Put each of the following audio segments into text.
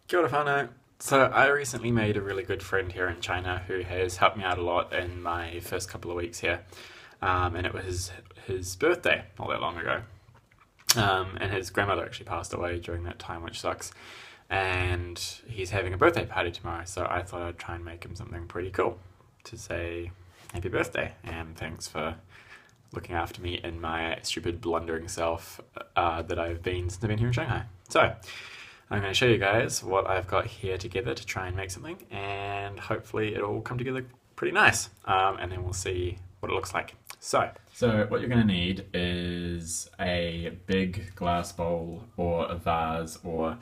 Kia ora whanau. So I recently made a really good friend here in China who has helped me out a lot in my first couple of weeks here. And it was his birthday not that long ago. And his grandmother actually passed away during that time, which sucks. And he's having a birthday party tomorrow, so I thought I'd try and make him something pretty cool to say happy birthday and thanks for looking after me in my stupid blundering self that I've been since I've been here in Shanghai. So I'm going to show you guys what I've got here together to try and make something, and hopefully it'll come together pretty nice, and then we'll see what it looks like. So what you're going to need is a big glass bowl or a vase, or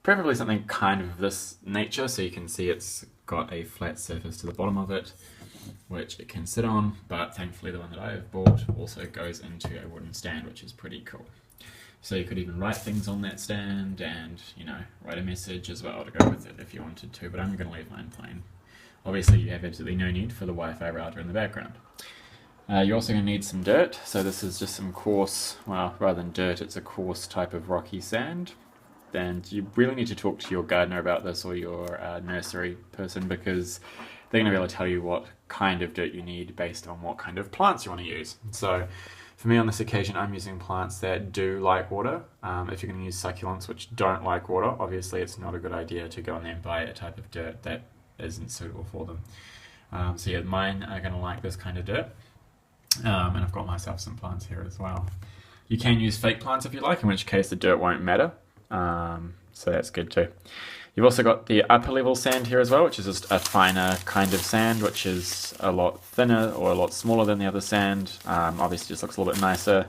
preferably something kind of this nature, so you can see it's got a flat surface to the bottom of it which it can sit on, but thankfully the one that I have bought also goes into a wooden stand, which is pretty cool. So you could even write things on that stand and, you know, write a message as well to go with it if you wanted to, but I'm going to leave mine plain. Obviously you have absolutely no need for the Wi-Fi router in the background. You're also going to need some dirt, so this is just some coarse, well, rather than dirt, it's a coarse type of rocky sand. And you really need to talk to your gardener about this, or your nursery person, because they're going to be able to tell you what kind of dirt you need based on what kind of plants you want to use. So for me on this occasion, I'm using plants that do like water. If you're going to use succulents which don't like water, obviously it's not a good idea to go in there and buy a type of dirt that isn't suitable for them. So yeah, mine are going to like this kind of dirt. And I've got myself some plants here as well. You can use fake plants if you like, in which case the dirt won't matter. So that's good too. You've also got the upper level sand here as well, which is just a finer kind of sand, which is a lot thinner or a lot smaller than the other sand. Obviously just looks a little bit nicer.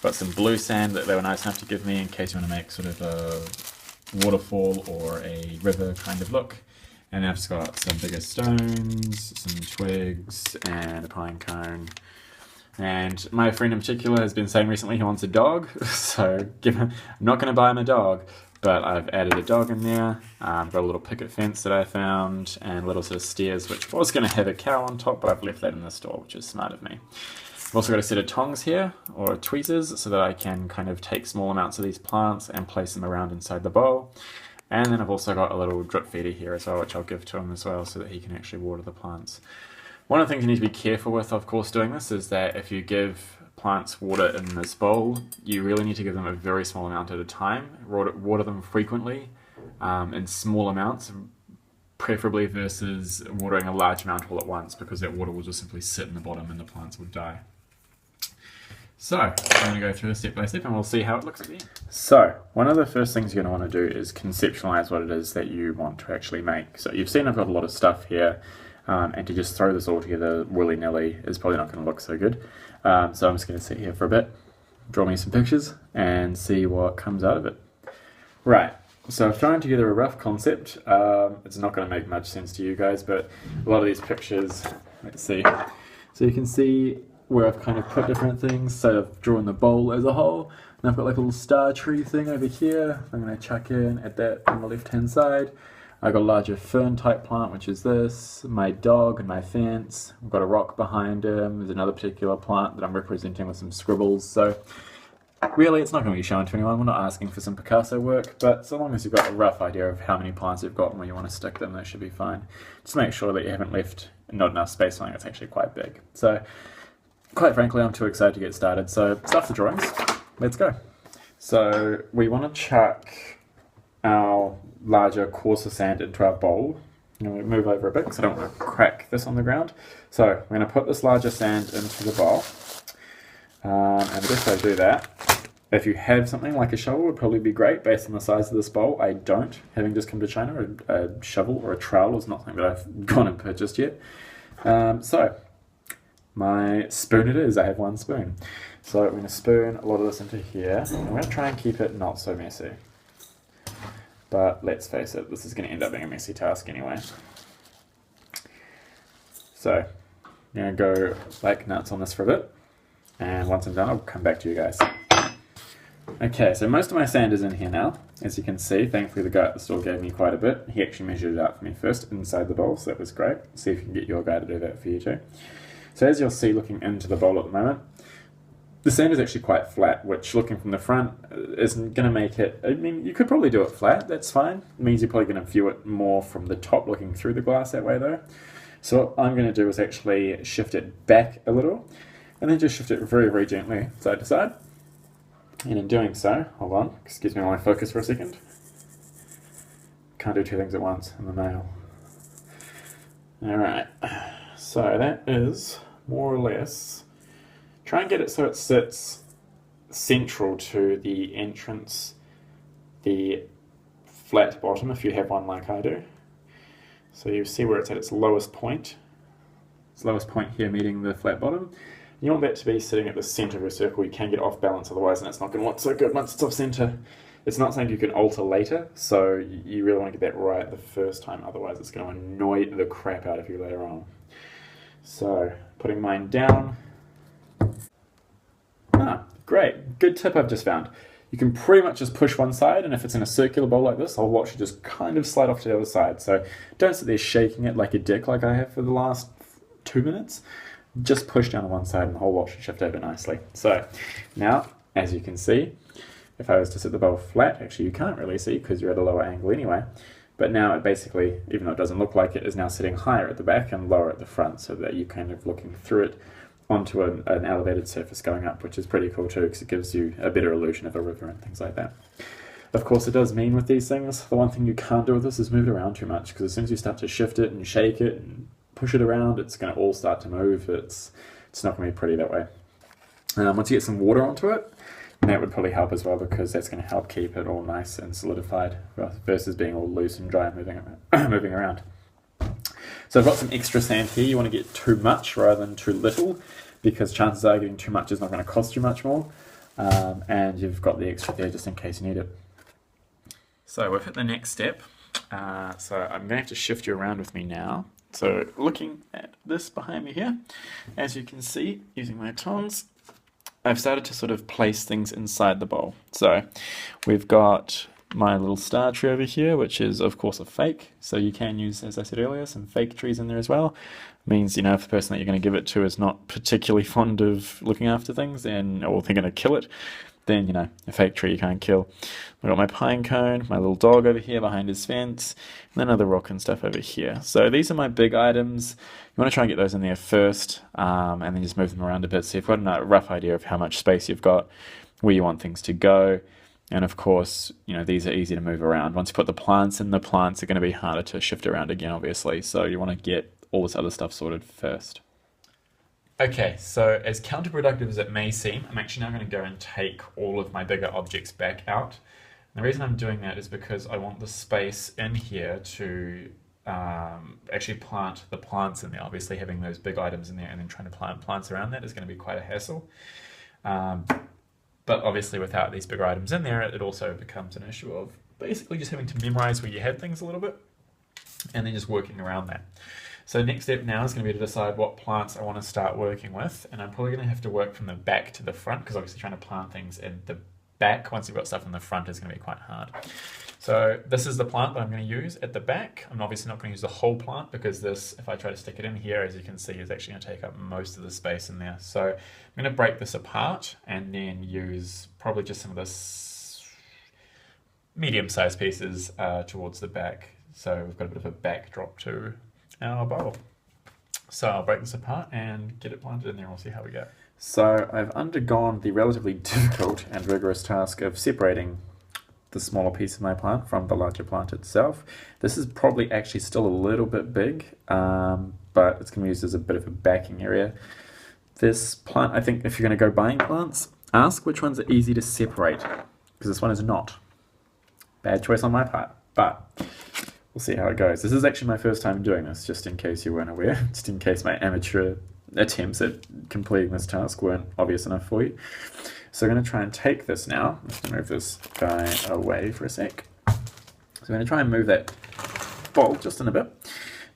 Got some blue sand that they were nice enough to give me in case you want to make sort of a waterfall or a river kind of look. And I've just got some bigger stones, some twigs, and a pine cone. And my friend in particular has been saying recently he wants a dog, so I'm not going to buy him a dog, but I've added a dog in there. Got a little picket fence that I found, and little sort of stairs, which was going to have a cow on top, but I've left that in the store, which is smart of me. I've also got a set of tongs here, or tweezers, so that I can kind of take small amounts of these plants and place them around inside the bowl. And then I've also got a little drip feeder here as well, which I'll give to him as well, so that he can actually water the plants. One of the things you need to be careful with, of course, doing this is that if you give plants water in this bowl, you really need to give them a very small amount at a time. Water them frequently in small amounts, preferably versus watering a large amount all at once, because that water will just simply sit in the bottom and the plants will die. So, I'm going to go through this step by step and we'll see how it looks at the end. So, one of the first things you're going to want to do is conceptualize what it is that you want to actually make. So you've seen I've got a lot of stuff here. And to just throw this all together willy-nilly is probably not going to look so good. So I'm just going to sit here for a bit, draw me some pictures, and see what comes out of it. Right, so I've thrown together a rough concept. It's not going to make much sense to you guys, but a lot of these pictures, let's see. So you can see where I've kind of put different things. So I've drawn the bowl as a whole, and I've got like a little star tree thing over here. I'm going to chuck in at that on the left-hand side. I've got a larger fern type plant, which is this, my dog and my fence. I've got a rock behind him. There's another particular plant that I'm representing with some scribbles. So really it's not going to be shown to anyone. We're not asking for some Picasso work, but so long as you've got a rough idea of how many plants you've got and where you want to stick them, that should be fine. Just make sure that you haven't left not enough space on it. It's actually quite big. So quite frankly, I'm too excited to get started. So stuff the drawings. Let's go. So we want to chuck our larger, coarser sand into our bowl. I'm going to move over a bit because I don't want to crack this on the ground. So we're going to put this larger sand into the bowl. And the best way to do that, if you have something like a shovel, would probably be great based on the size of this bowl. I don't, having just come to China. A shovel or a trowel is not something that I've gone and purchased yet. So my spoon it is. I have one spoon. So I'm going to spoon a lot of this into here. I'm going to try and keep it not so messy. But let's face it, this is going to end up being a messy task anyway. So I'm going to go like nuts on this for a bit. And once I'm done, I'll come back to you guys. Okay, so most of my sand is in here now. As you can see, thankfully the guy at the store gave me quite a bit. He actually measured it out for me first inside the bowl, so that was great. See if you can get your guy to do that for you too. So as you'll see looking into the bowl at the moment, The sand is actually quite flat, which looking from the front isn't going to make it... I mean, you could probably do it flat, that's fine. It means you're probably going to view it more from the top looking through the glass that way though. So what I'm going to do is actually shift it back a little, and then just shift it very, very gently side to side. And in doing so, hold on, excuse me while I focus for a second. Can't do two things at once in the nail. Alright, so that is more or less... Try and get it so it sits central to the entrance, the flat bottom if you have one like I do. So you see where it's at its lowest point. Its lowest point here meeting the flat bottom. You want that to be sitting at the centre of your circle. You can get off balance otherwise, and it's not going to look so good once it's off centre. It's not something you can alter later, so you really want to get that right the first time, otherwise it's going to annoy the crap out of you later on. So, putting mine down. Ah, great. Good tip I've just found. You can pretty much just push one side, and if it's in a circular bowl like this, I'll watch it just kind of slide off to the other side. So don't sit there shaking it like a dick like I have for the last 2 minutes. Just push down on one side and the whole watch should shift over nicely. So now, as you can see, if I was to sit the bowl flat, actually you can't really see because you're at a lower angle anyway, but now it basically, even though it doesn't look like it, is now sitting higher at the back and lower at the front, so that you're kind of looking through it onto an elevated surface going up, which is pretty cool too because it gives you a better illusion of a river and things like that. Of course, it does mean with these things, the one thing you can't do with this is move it around too much, because as soon as you start to shift it and shake it and push it around, it's going to all start to move. It's not going to be pretty that way. Once you get some water onto it, that would probably help as well, because that's going to help keep it all nice and solidified versus being all loose and dry and moving around. So I've got some extra sand here. You want to get too much rather than too little, because chances are getting too much is not going to cost you much more, and you've got the extra there just in case you need it. So we've hit the next step, so I'm going to have to shift you around with me now. So looking at this behind me here, as you can see, using my tongs, I've started to sort of place things inside the bowl. So we've got my little star tree over here, which is of course a fake, so you can use, as I said earlier, some fake trees in there as well. It means, you know, if the person that you're going to give it to is not particularly fond of looking after things, and or they're going to kill it, then, you know, a fake tree you can't kill. I've got my pine cone, my little dog over here behind his fence, and then other rock and stuff over here. So these are my big items. You want to try and get those in there first, and then just move them around a bit, so you've got a rough idea of how much space you've got, where you want things to go. And of course, you know, these are easy to move around. Once you put the plants in, the plants are going to be harder to shift around again, obviously. So you want to get all this other stuff sorted first. Okay, so as counterproductive as it may seem, I'm actually now going to go and take all of my bigger objects back out. And the reason I'm doing that is because I want the space in here to actually plant the plants in there. Obviously having those big items in there and then trying to plant plants around that is going to be quite a hassle. But obviously without these bigger items in there, it also becomes an issue of basically just having to memorize where you had things a little bit and then just working around that. So next step now is going to be to decide what plants I want to start working with, and I'm probably going to have to work from the back to the front, because obviously trying to plant things in the back once you've got stuff in the front is going to be quite hard. So this is the plant that I'm going to use at the back. I'm obviously not going to use the whole plant, because this, if I try to stick it in here, as you can see, is actually going to take up most of the space in there. So I'm going to break this apart and then use probably just some of this medium-sized pieces towards the back. So we've got a bit of a backdrop to our bowl. So I'll break this apart and get it planted in there, and we'll see how we go. So I've undergone the relatively difficult and rigorous task of separating the smaller piece of my plant from the larger plant itself. This is probably actually still a little bit big, but it's going to be used as a bit of a backing area. This plant, I think if you're going to go buying plants, ask which ones are easy to separate, because this one is not. Bad choice on my part, but we'll see how it goes. This is actually my first time doing this, just in case you weren't aware, just in case my amateur attempts at completing this task weren't obvious enough for you. So I'm going to try and take this now. I'm just going to move this guy away for a sec. So I'm going to try and move that bowl just in a bit.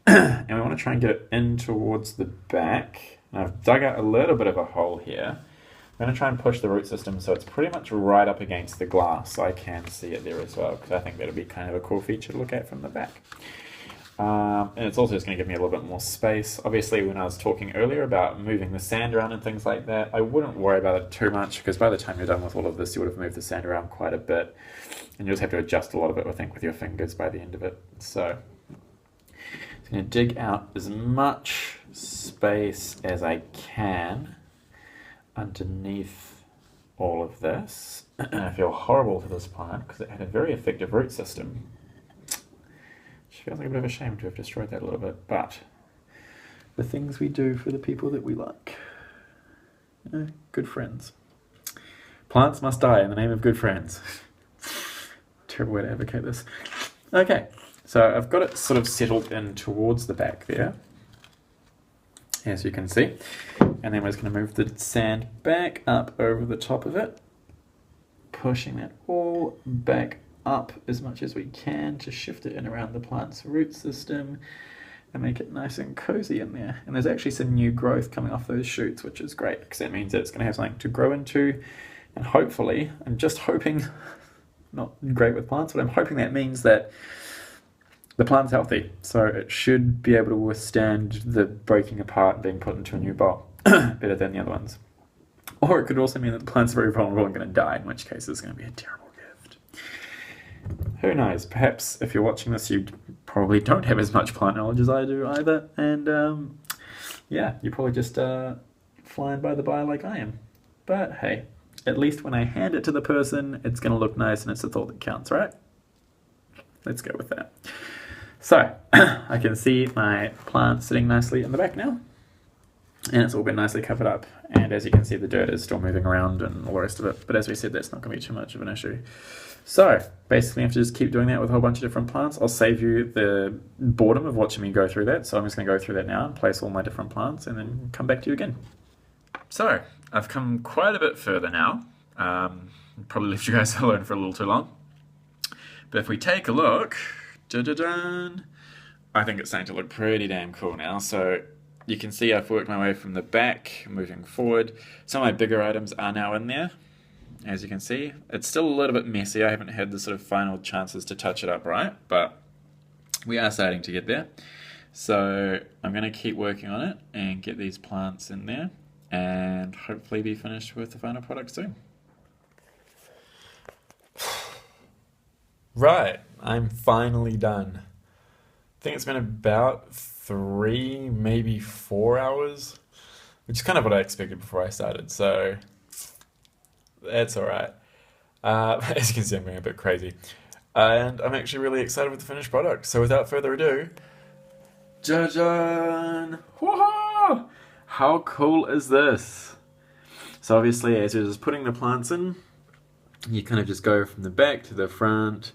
And we want to try and get it in towards the back. And I've dug out a little bit of a hole here. I'm going to try and push the root system so it's pretty much right up against the glass, so I can see it there as well, because I think that'll be kind of a cool feature to look at from the back. And it's also just going to give me a little bit more space. Obviously, when I was talking earlier about moving the sand around and things like that, I wouldn't worry about it too much, because by the time you're done with all of this, you would have moved the sand around quite a bit, and you'll just have to adjust a lot of it, I think, with your fingers by the end of it. So I'm going to dig out as much space as I can underneath all of this. And I feel horrible for this plant because it had a very effective root system. Which feels like a bit of a shame to have destroyed that a little bit, but the things we do for the people that we like. Good friends. Plants must die in the name of good friends. Terrible way to advocate this. Okay, so I've got it sort of settled in towards the back there, as you can see. And then we're just going to move the sand back up over the top of it, pushing that all back up as much as we can to shift it in around the plant's root system and make it nice and cozy in there. And there's actually some new growth coming off those shoots, which is great, because that means that it's going to have something to grow into. And hopefully, I'm just hoping, not great with plants, but I'm hoping that means that the plant's healthy, so it should be able to withstand the breaking apart and being put into a new bowl better than the other ones. Or it could also mean that the plant's very vulnerable and going to die, in which case it's going to be a terrible gift. Who knows? Perhaps if you're watching this, you probably don't have as much plant knowledge as I do either, and yeah, you're probably just flying by the by like I am. But hey, at least when I hand it to the person, it's going to look nice, and it's the thought that counts, right? Let's go with that. So, I can see my plant sitting nicely in the back now, and it's all been nicely covered up, and as you can see, the dirt is still moving around and all the rest of it, but as we said, that's not going to be too much of an issue. So, basically, I have to just keep doing that with a whole bunch of different plants. I'll save you the boredom of watching me go through that, so I'm just going to go through that now and place all my different plants, and then come back to you again. So, I've come quite a bit further now. Probably left you guys alone for a little too long. But if we take a look, I think it's starting to look pretty damn cool now. So you can see I've worked my way from the back, moving forward. Some of my bigger items are now in there, as you can see. It's still a little bit messy. I haven't had the sort of final chances to touch it up right, but we are starting to get there. So I'm going to keep working on it and get these plants in there, and hopefully be finished with the final product soon. Right, I'm finally done. I think it's been about 3, maybe 4 hours, which is kind of what I expected before I started, so that's alright. As you can see, I'm going a bit crazy. And I'm actually really excited with the finished product, so without further ado, ja-jan! Woohoo! How cool is this? So obviously, as you're just putting the plants in, you kind of just go from the back to the front,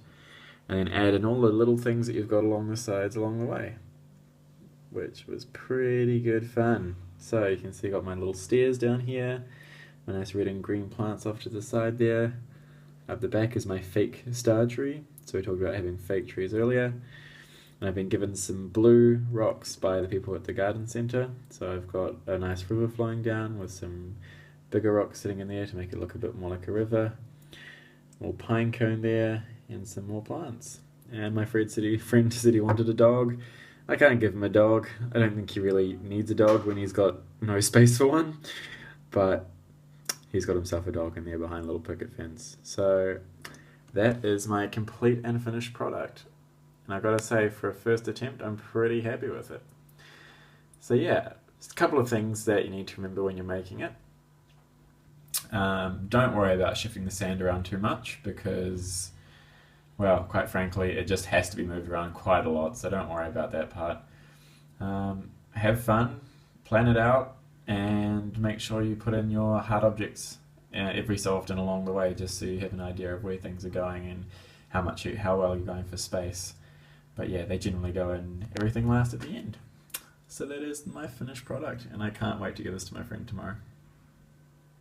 and then add in all the little things that you've got along the sides along the way, which was pretty good fun. So you can see I got my little stairs down here, my nice red and green plants off to the side there. Up the back is my fake star tree, so we talked about having fake trees earlier. And I've been given some blue rocks by the people at the garden centre, so I've got a nice river flowing down with some bigger rocks sitting in there to make it look a bit more like a river. A little pine cone there, and some more plants. And my friend said he wanted a dog. I can't give him a dog. I don't think he really needs a dog when he's got no space for one. But he's got himself a dog in there behind a little picket fence. So that is my complete and finished product. And I've got to say, for a first attempt, I'm pretty happy with it. So yeah, just a couple of things that you need to remember when you're making it. Don't worry about shifting the sand around too much, because, well, quite frankly, it just has to be moved around quite a lot, so don't worry about that part. Have fun, plan it out, and make sure you put in your hard objects every so often along the way, just so you have an idea of where things are going and how well you're going for space. But yeah, they generally go in everything last at the end. So that is my finished product, and I can't wait to give this to my friend tomorrow.